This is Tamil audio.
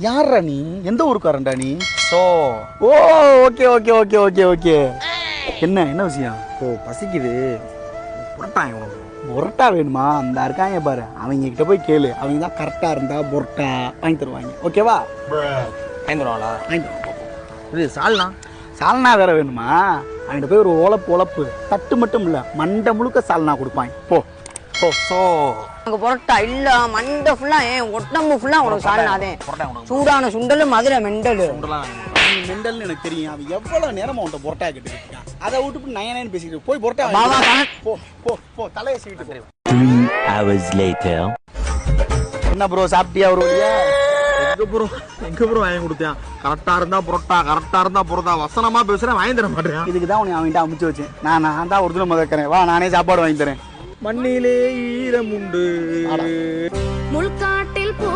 யாரா நீ? எந்த ஊருக்காரன்டா நீ? So oh okay okay okay okay okay. என்ன விஷயம்? ஓ பசிக்குது, புரட்டாங்க உனக்கு. பொரோட்டா வேணுமா? அந்த இருக்காங்க பாரு, அவங்க கிட்ட போய் கேளு. அவங்க தான் கரெக்டா இருந்தா பொரோட்டா வாங்கி தருவாங்க. ஓகேவா? ஐந்துருவாங்களா? வாங்கி தருவாங்க. இது சால்னா. சால்னா வேற வேணுமா? அவங்கிட்ட போய் ஒரு உழப்பு தட்டு மட்டும் இல்ல, மண்டை முழுக்க சால்னா கொடுப்பாங்க. போ போ. ஸோ அங்க பொரோட்டா இல்ல, மண்டை ஃபுல்லா ஏன் உடம்பு ஃபுல்லா உனக்கு சால்னாதே. புரட்டா உனக்கு. சூடான சுண்டல் மதுரை மெண்டல். மெண்டல்னு எனக்கு தெரியும். அவன் எவ்வளவு நேரமா உன்ட்ட பொரோட்டா கேட்டுக்கிட்டு இருக்கான். அதை விட்டு நயனேன்னு பேசிக்கிட்டு போய் பொரோட்டா பாவா, போ போ போ. தலையை சீக்கிட்டு போய். 3 hours later. என்ன ப்ரோ, சாப்பிட்டியா? ஒரு வழியா? எங்க ப்ரோ வாங்கி கொடுத்தேன்? கரெக்டா இருந்தா புரோட்டா, கரெக்டா இருந்தா புரோட்டா. வசனமா பேசுறேன், வாங்கி தர மாட்டேன். இதுக்கு தான் உன்னை அவன்கிட்ட அமுச்சு வச்சேன். நான் தான் ஒரிஜினல் முதக்கிறேன். வா, நானே சாப்பாடு வாங்கி தரேன். மண்ணிலே ஈரம் உண்டு. முள்காட்டில் பூ